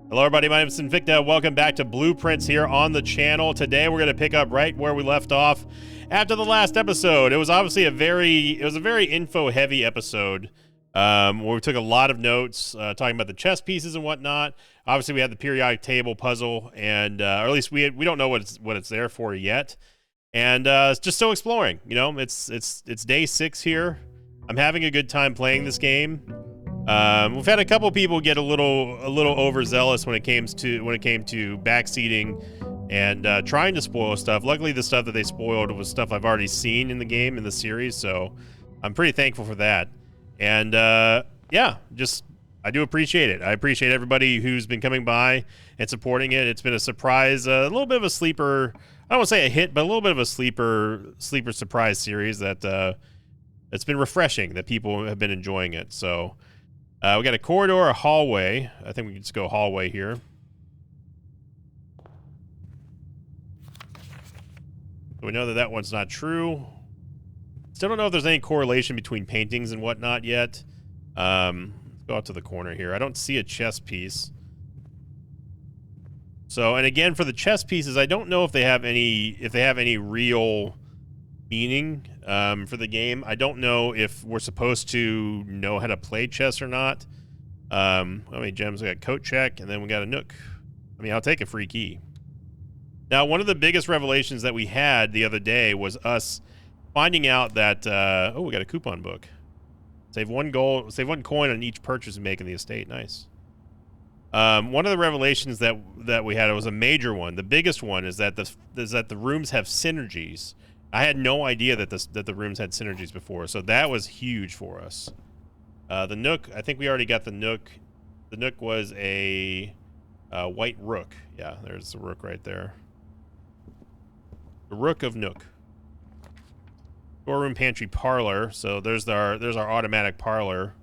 Hello everybody, my name is Invicta. Welcome back to Blueprints here on the channel. Today we're going to pick up right where we left off after the last episode. It was obviously a very info heavy episode where we took a lot of notes talking about the chess pieces and whatnot. Obviously we had the periodic table puzzle, and or at least we don't know what it's there for yet. And it's just still exploring. You know, it's day 6 here. I'm having a good time playing this game. We've had a couple people get a little overzealous when it came to backseating and trying to spoil stuff. Luckily, the stuff that they spoiled was stuff I've already seen in the game, in the series, so I'm pretty thankful for that. And yeah, just I do appreciate it. I appreciate everybody who's been coming by and supporting it. It's been a surprise, a little bit of a sleeper. I don't want to say a hit, but a little bit of a sleeper surprise series that it's been refreshing that people have been enjoying it. So. We got a corridor, a hallway. I think we can just go hallway here. We know that that one's not true. Still don't know if there's any correlation between paintings and whatnot yet. Let's go out to the corner here. I don't see a chess piece. So, and again, for the chess pieces, I don't know if they have any real meaning for the game. I don't know if we're supposed to know how to play chess or not. How many gems? We got coat check, and then we got a nook. I mean, I'll take a free key. Now, one of the biggest revelations that we had the other day was us finding out that oh, we got a coupon book. Save 1 coin on each purchase we make in the estate. Nice. One of the revelations that we had, it was a major one. The biggest one is that the rooms have synergies. I had no idea that the rooms had synergies before, so that was huge for us. The nook, I think we already got the nook. The nook was a white rook. Yeah, there's the rook right there. The rook of nook. Storeroom, pantry, parlor. So there's our automatic parlor.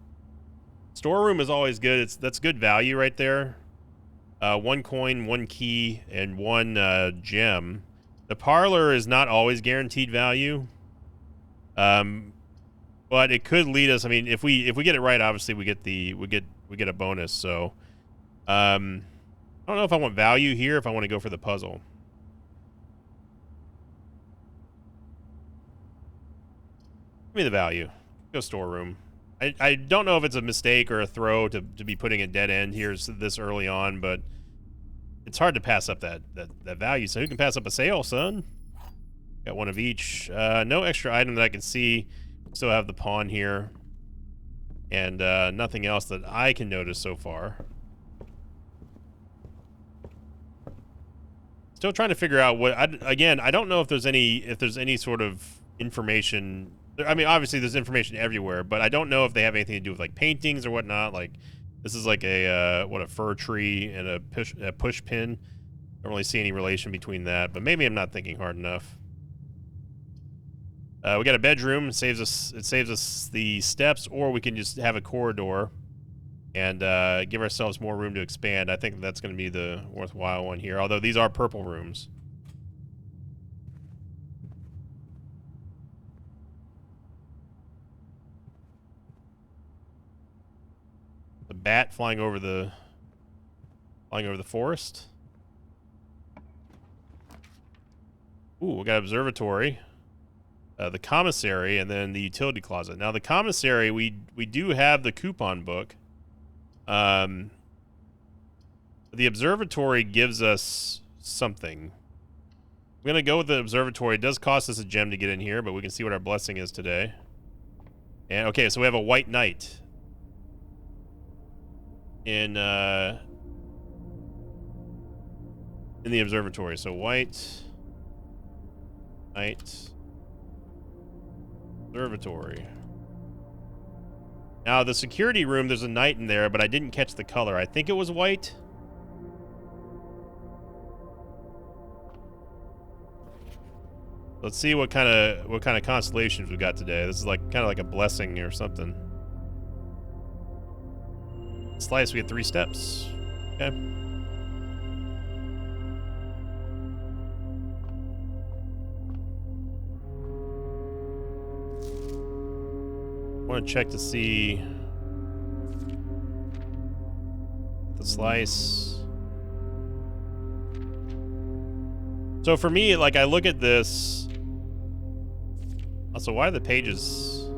Storeroom is always good. That's good value right there. 1 coin, 1 key, and 1 gem. The parlor is not always guaranteed value, but it could lead us. I mean, if we get it right, obviously we get a bonus. So, I don't know if I want value here. If I want to go for the puzzle, give me the value. Go storeroom. I don't know if it's a mistake or a throw to be putting a dead end here this early on, but. It's hard to pass up that value. So who can pass up a sale, son? Got 1 of each. No extra item that I can see. Still have the pawn here. And nothing else that I can notice so far. Still trying to figure out what... Again, I don't know if there's any sort of information... I mean, obviously there's information everywhere, but I don't know if they have anything to do with, like, paintings or whatnot. Like... This is like a fir tree and a push pin. Don't really see any relation between that, but maybe I'm not thinking hard enough. We got a bedroom. It saves us the steps, or we can just have a corridor and give ourselves more room to expand. I think that's going to be the worthwhile one here. Although these are purple rooms. The bat flying over the forest. Ooh, we got observatory, the commissary, and then the utility closet. Now the commissary, we do have the coupon book. The observatory gives us something. I'm gonna go with the observatory. It does cost us a gem to get in here, but we can see what our blessing is today. And okay, so we have a white knight. In the observatory. So white knight observatory. Now the security room, there's a knight in there, but I didn't catch the color. I think it was white. Let's see what kind of constellations we got today. This is like kind of like a blessing or something. Slice, we get 3 steps. Okay. Want to check to see the slice. So for me, like, I look at this. Also, why are the pages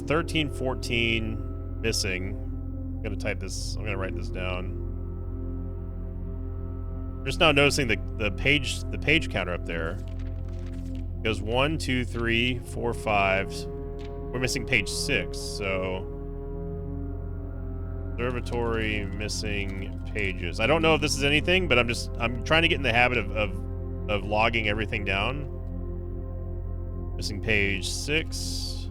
13, 14 missing? I'm gonna type this. I'm gonna write this down. Just now noticing the page counter up there. It goes 1, 2, 3, 4, 5. We're missing page 6, so observatory missing pages. I don't know if this is anything, but I'm trying to get in the habit of logging everything down. Missing page 6.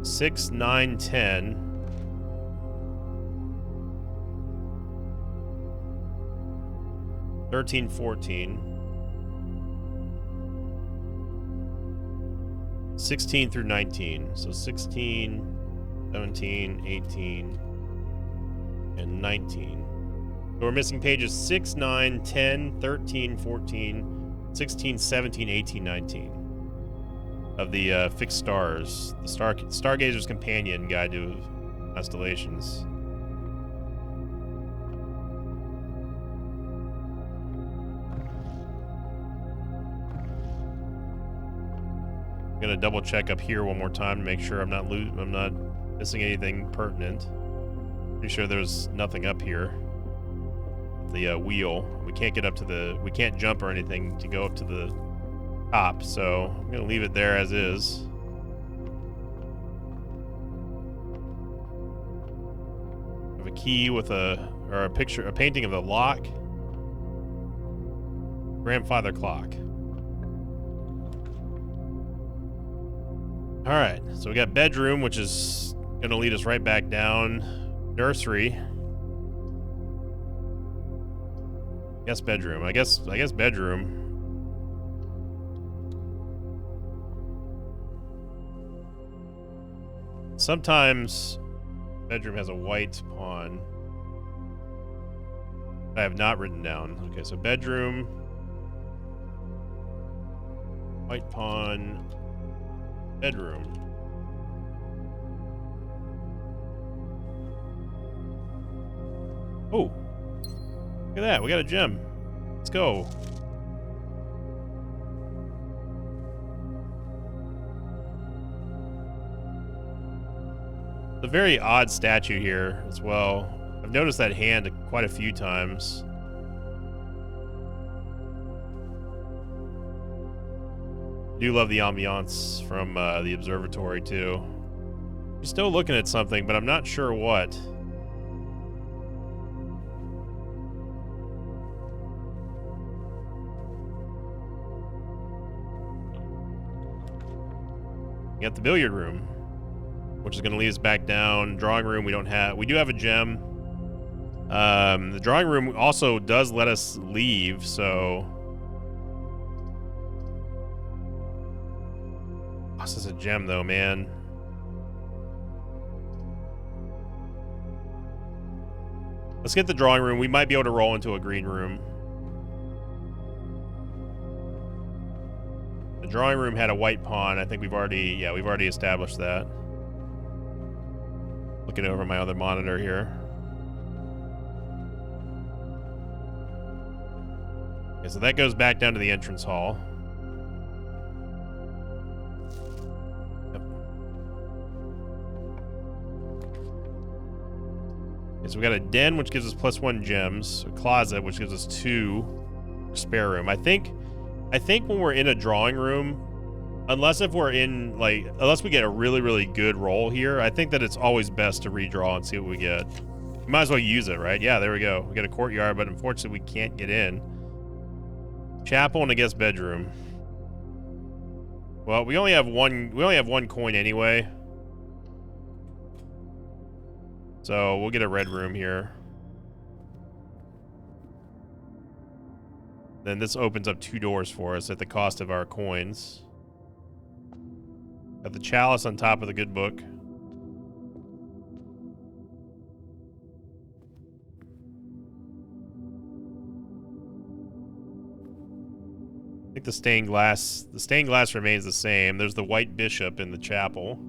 Six, 9, 10. 13, 14. 16 through 19. So 16, 17, 18, and 19. So we're missing pages 6, 9, 10, 13, 14, 16, 17, 18, 19 of the Fixed Stars, the Stargazer's Companion Guide to Constellations. I'm gonna double check up here one more time to make sure I'm not missing anything pertinent. Pretty sure there's nothing up here. The wheel. We can't get up to we can't jump or anything to go up to the top, so I'm gonna leave it there as is. I have a key with a painting of the lock. Grandfather clock. All right, so we got bedroom, which is gonna lead us right back down. Nursery. Bedroom. I guess bedroom. Sometimes bedroom has a white pawn. I have not written down. Okay, so bedroom, white pawn, bedroom. Oh, look at that. We got a gem. Let's go. It's a very odd statue here as well. I've noticed that hand quite a few times. I do love the ambiance from the observatory too. I'm still looking at something, but I'm not sure what. We got the billiard room, which is going to lead us back down. Drawing room, we do have a gem. The drawing room also does let us leave, so. Oh, this is a gem though, man. Let's get the drawing room. We might be able to roll into a green room. The drawing room had a white pawn. I think we've already established that. Looking over my other monitor here. Okay, so that goes back down to the entrance hall. Yep. Okay, so we got a den, which gives us +1 gems. A closet, which gives us 2 spare room. I think when we're in a drawing room, unless we get a really, really good roll here, I think that it's always best to redraw and see what we get. You might as well use it, right? Yeah, there we go. We got a courtyard, but unfortunately we can't get in. Chapel and I guess bedroom. Well, we only have one coin anyway. So we'll get a red room here. Then this opens up 2 doors for us at the cost of our coins. Got the chalice on top of the good book. I think the stained glass remains the same. There's the white bishop in the chapel.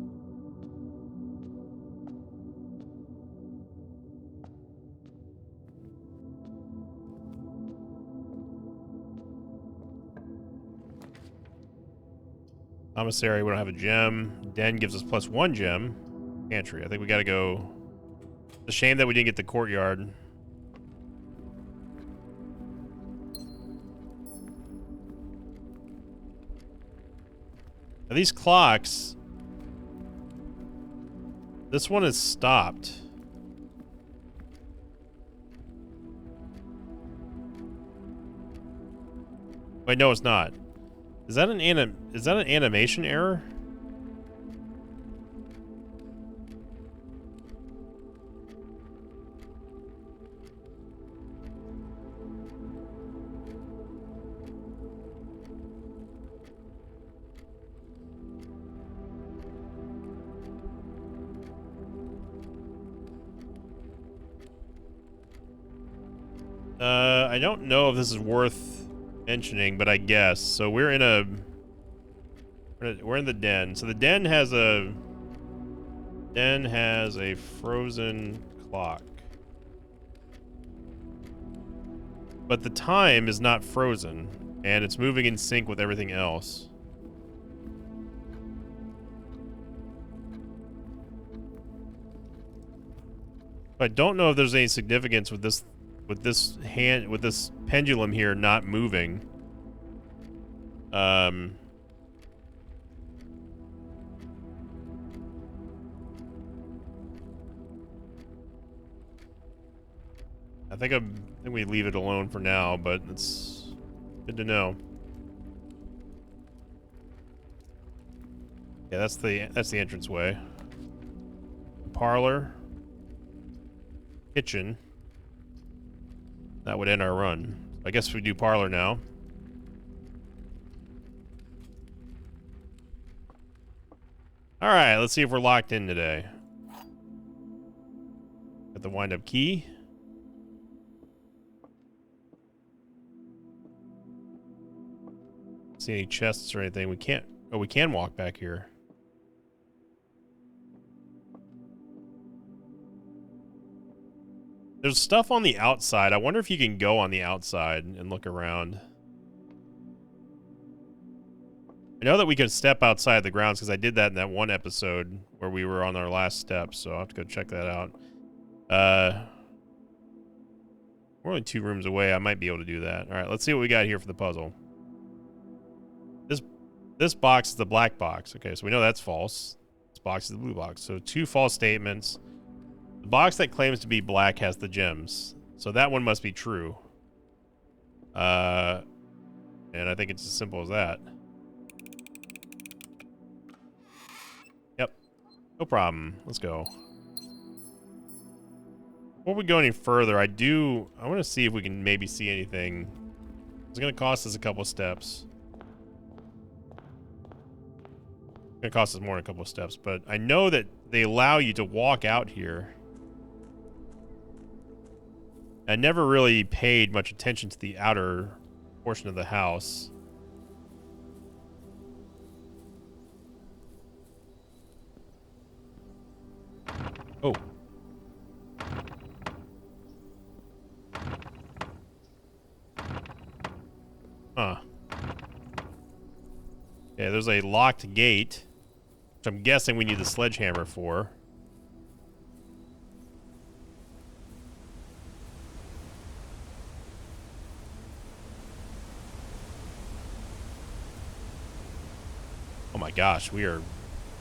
Commissary, we don't have a gem. Den gives us +1 gem. Pantry, I think we gotta go. It's a shame that we didn't get the courtyard. Now these clocks, this one is stopped. Wait, no, it's not. Is that an animation error? I don't know if this is worth mentioning, but I guess. So we're in the den. So the den has a frozen clock. But the time is not frozen, and it's moving in sync with everything else. I don't know if there's any significance with this pendulum here not moving. I think we leave it alone for now, but it's good to know. Yeah, that's the entranceway. Parlor. Kitchen. That would end our run. I guess we do parlor now. Alright, let's see if we're locked in today. Got the wind-up key. See any chests or anything? We can't. Oh, we can walk back here. There's stuff on the outside. I wonder if you can go on the outside and look around. I know that we can step outside the grounds because I did that in that one episode where we were on our last step, so I'll have to go check that out. We're only 2 rooms away. I might be able to do that. All right, let's see what we got here for the puzzle. This box is the black box. Okay, so we know that's false. This box is the blue box. So 2 false statements. The box that claims to be black has the gems. So that one must be true. And I think it's as simple as that. Yep. No problem. Let's go. Before we go any further, I want to see if we can maybe see anything. It's going to cost us a couple steps. It's going to cost us more than a couple of steps, but I know that they allow you to walk out here. I never really paid much attention to the outer portion of the house. Oh. Huh. Yeah, there's a locked gate, which I'm guessing we need the sledgehammer for. Oh my gosh, we are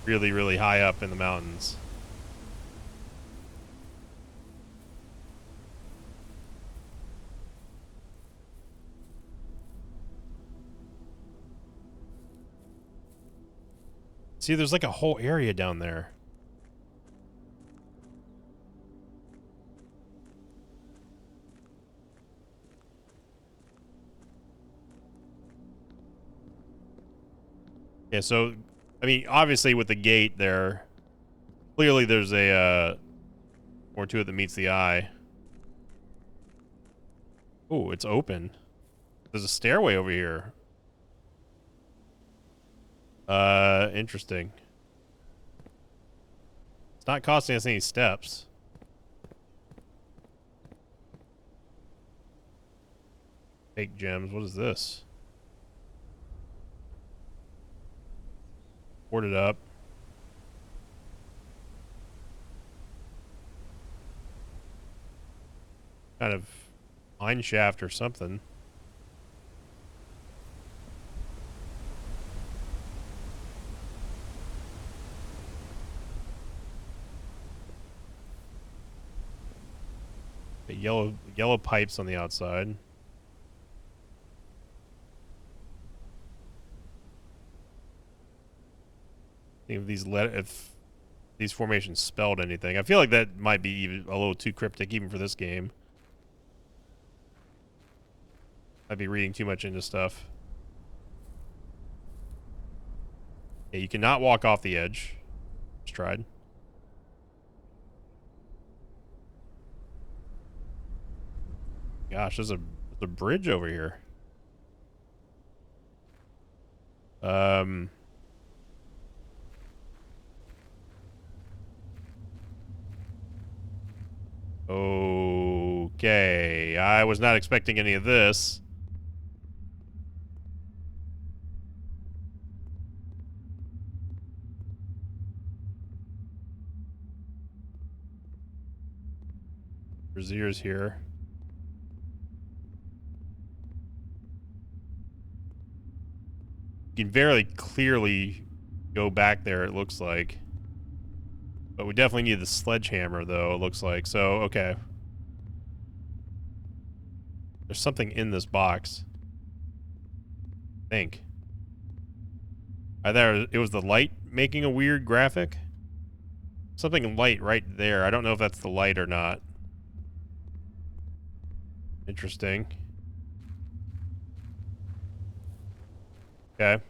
really, really high up in the mountains. See, there's like a whole area down there. Yeah, so, I mean, obviously with the gate there, clearly there's a, more to it than meets the eye. Oh, it's open. There's a stairway over here. Interesting. It's not costing us any steps. Fake gems. What is this? Boarded up. Kind of mine shaft or something. Yellow pipes on the outside. If these formations spelled anything. I feel like that might be even a little too cryptic even for this game. I'd be reading too much into stuff. Yeah, you cannot walk off the edge. Just tried. Gosh, there's a bridge over here. Okay. I was not expecting any of this. Brazier's here. You can very clearly go back there, it looks like. But we definitely need the sledgehammer, though, it looks like. So, okay. There's something in this box. I think. Either it was the light making a weird graphic. Something light right there. I don't know if that's the light or not. Interesting. Okay.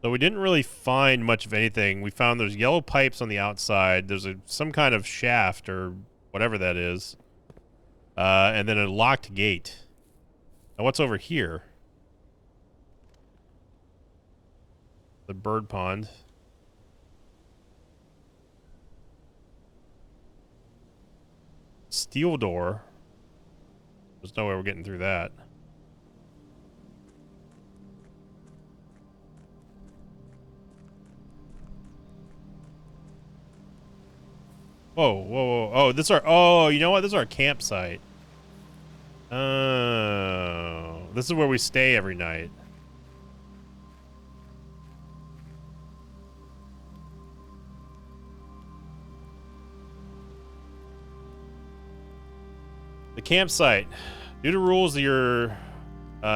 So we didn't really find much of anything. We found there's yellow pipes on the outside. There's some kind of shaft or whatever that is. And then a locked gate. Now what's over here? The bird pond. Steel door. There's no way we're getting through that. Whoa, whoa, whoa. Oh, this is our... Oh, you know what? This is our campsite. Oh. This is where we stay every night. The campsite. Due to rules that you're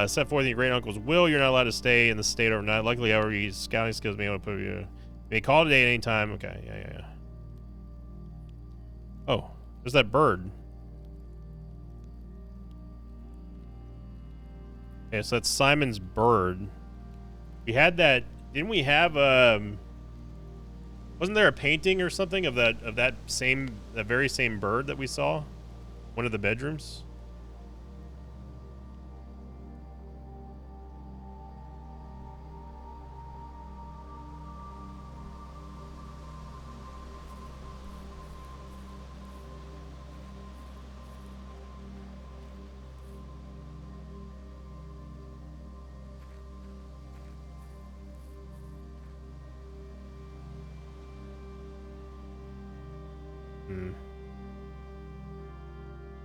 set forth in your great uncle's will, you're not allowed to stay in the state overnight. Luckily, however, your scouting skills may able to put you. You may call today at any time. Okay, yeah. Oh, there's that bird. Okay, so that's Simon's bird. We had that. Didn't we have wasn't there a painting or something of that very same bird that we saw? One of the bedrooms?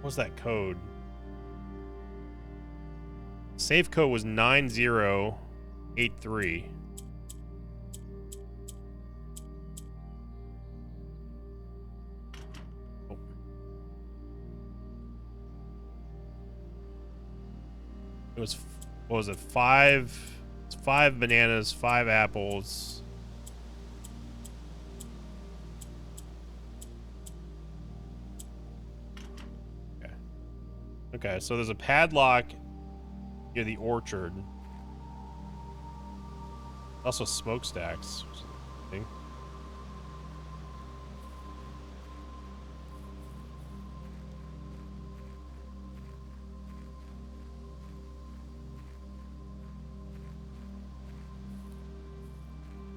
What's that code? Safe code was 9083. Oh. It was, what was it? Five bananas, 5 apples. Okay, so there's a padlock near the orchard. Also smokestacks.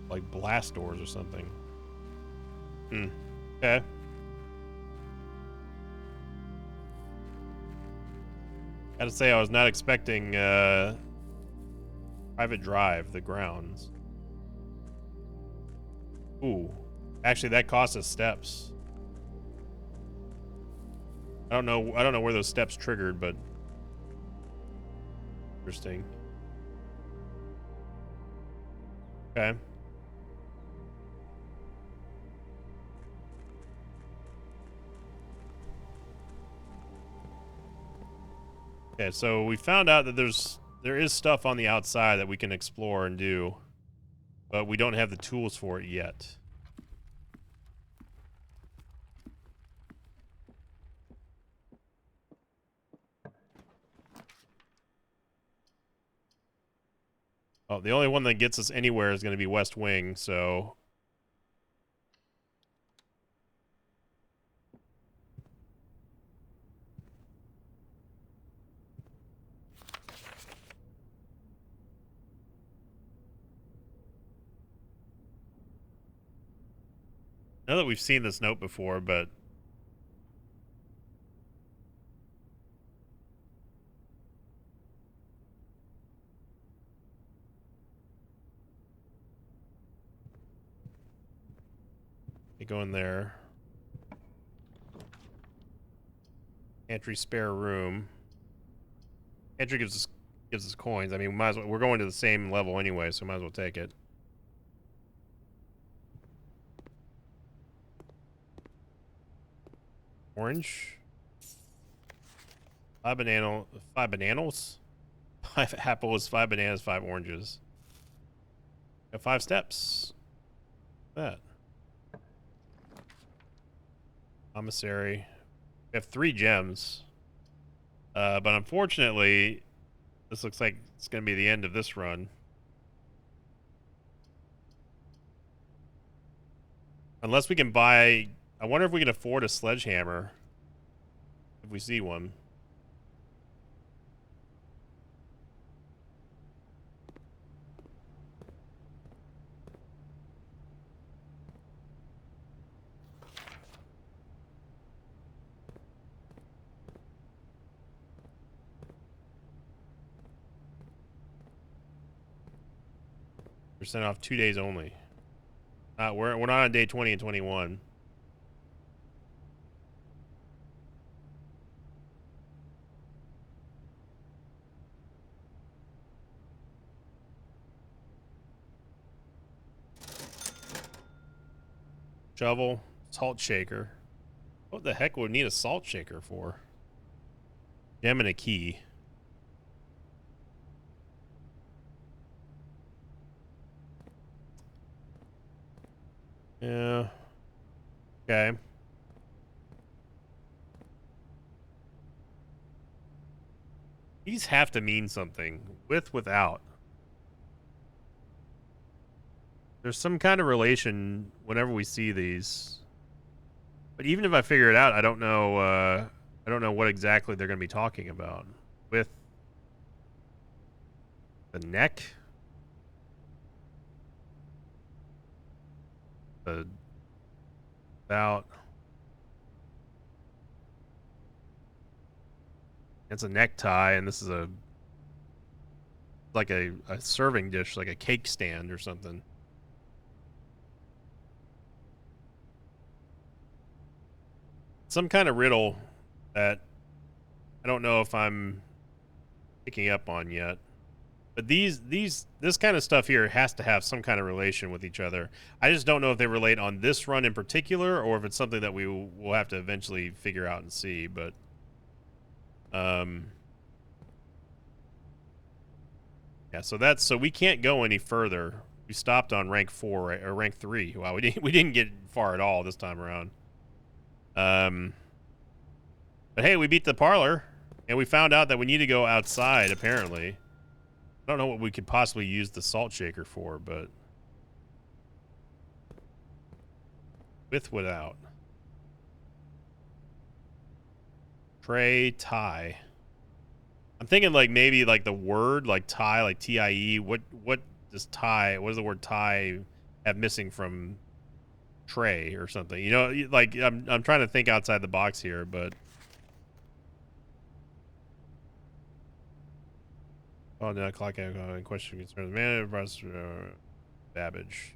Like blast doors or something. Okay. Gotta say, I was not expecting private drive, the grounds. Ooh. Actually, that costs us steps. I don't know where those steps triggered, but interesting. Okay. Okay, so we found out that there is stuff on the outside that we can explore and do, but we don't have the tools for it yet. Oh, the only one that gets us anywhere is going to be West Wing, so... I know that we've seen this note before, but... You go in there. Entry spare room. Entry gives us coins. I mean, might as well, we're going to the same level anyway, so might as well take it. Orange. 5 bananas? 5 apples, 5 bananas, 5 oranges. Got 5 steps. That. Commissary. We have 3 gems. But unfortunately, this looks like it's going to be the end of this run. Unless we can buy... I wonder if we can afford a sledgehammer. If we see one. Percent off 2 days only. We're not on day 20 and 21. Shovel, salt shaker. What the heck would we need a salt shaker for? Gem and a key. Yeah. Okay. These have to mean something. Without. There's some kind of relation whenever we see these. But even if I figure it out, I don't know what exactly they're going to be talking about. With the neck? About... It's a necktie, and this is like a serving dish, like a cake stand or something. Some kind of riddle that I don't know if I'm picking up on yet. But this kind of stuff here has to have some kind of relation with each other. I just don't know if they relate on this run in particular, or if it's something that we will have to eventually figure out and see. But yeah, so we can't go any further. We stopped on rank 4, right, or rank 3. Wow, we didn't get far at all this time around. But hey, we beat the parlor, and we found out that we need to go outside, apparently. I don't know what we could possibly use the salt shaker for, but... Without. Tray, tie. I'm thinking like maybe like the word, like tie, like T-I-E. What does tie, what does the word tie have missing from tray or something? You know, like I'm trying to think outside the box here, but... Oh, no, clock out question concerns man, Babbage.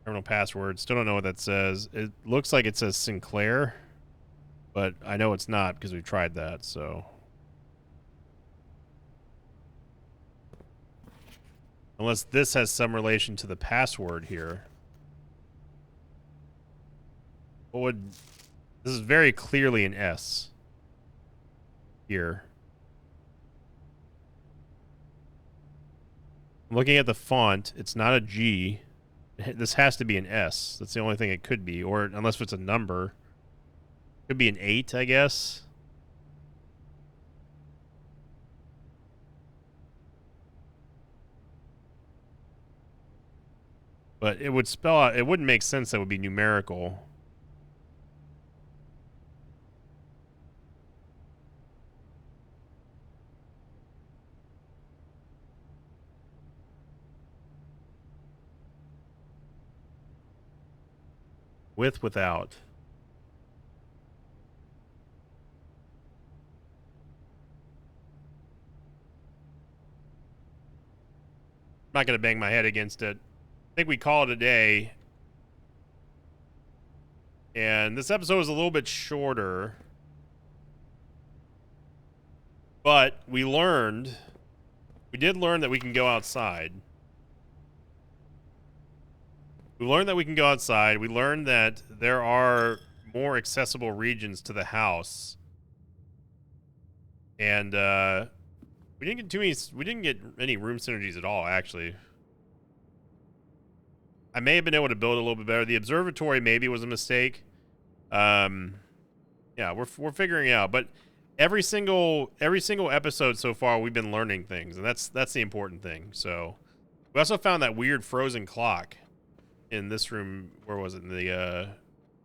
Terminal password. Still don't know what that says. It looks like it says Sinclair, but I know it's not because we tried that, so. Unless this has some relation to the password here. What would... This is very clearly an S. Here. I'm looking at the font. It's not a G. This has to be an S. That's the only thing it could be. Or unless it's a number. Could be an 8, I guess. But it would spell out... It wouldn't make sense that would be numerical. With, without. I'm not going to bang my head against it. I think we call it a day. And this episode was a little bit shorter. But we learned... We did learn that we can go outside. We learned that we can go outside. We learned that there are more accessible regions to the house. And we didn't get too many. We didn't get any room synergies at all, actually. I may have been able to build a little bit better. The observatory maybe was a mistake. Yeah, we're figuring it out. But every single episode so far, we've been learning things, and that's the important thing. So we also found that weird frozen clock in this room. Where was it? In the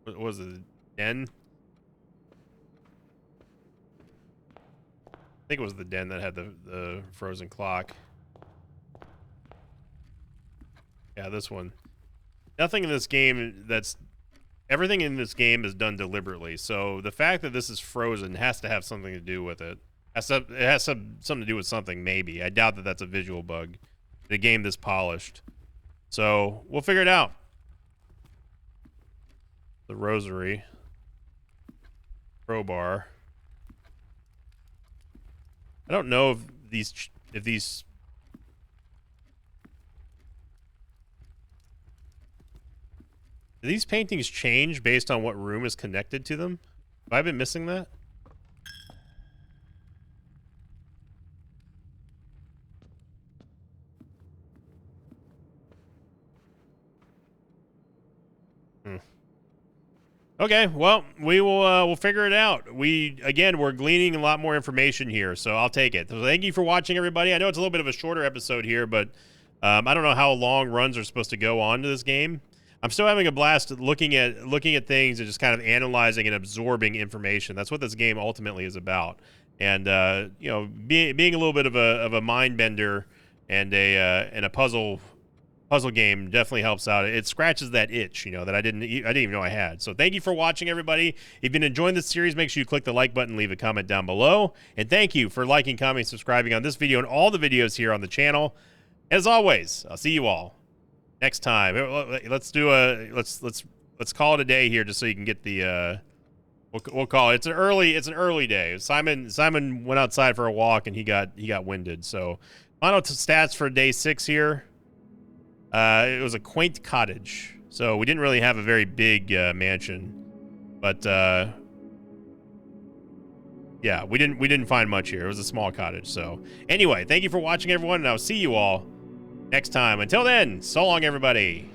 what was it? Den? I think it was the den that had the frozen clock. Yeah, this one. Nothing in this game everything in this game is done deliberately. So the fact that this is frozen has to have something to do with it. It has something to do with something, maybe. I doubt that that's a visual bug in a game this polished. So we'll figure it out. The rosary. Crowbar. I don't know if these do these paintings change based on what room is connected to them? Have I been missing that? Okay, well, we'll figure it out. We're gleaning a lot more information here, so I'll take it. So thank you for watching, everybody. I know it's a little bit of a shorter episode here, but I don't know how long runs are supposed to go on to this game. I'm still having a blast looking at things and just kind of analyzing and absorbing information. That's what this game ultimately is about. And you know, being a little bit of a mind bender and a puzzle game definitely helps out. It scratches that itch, you know, that I didn't even know I had. So thank you for watching, everybody. If you've been enjoying this series, make sure you click the like button, leave a comment down below, and thank you for liking, commenting, subscribing on this video and all the videos here on the channel. As always, I'll see you all next time. Let's call it a day here, just so you can get the we'll call it. It's an early day. Simon went outside for a walk and he got winded. So final stats for day 6 here. It was a quaint cottage, so we didn't really have a very big mansion, but yeah, we didn't find much here. It was a small cottage. So anyway, thank you for watching, everyone, and I'll see you all next time. Until then, so long, everybody.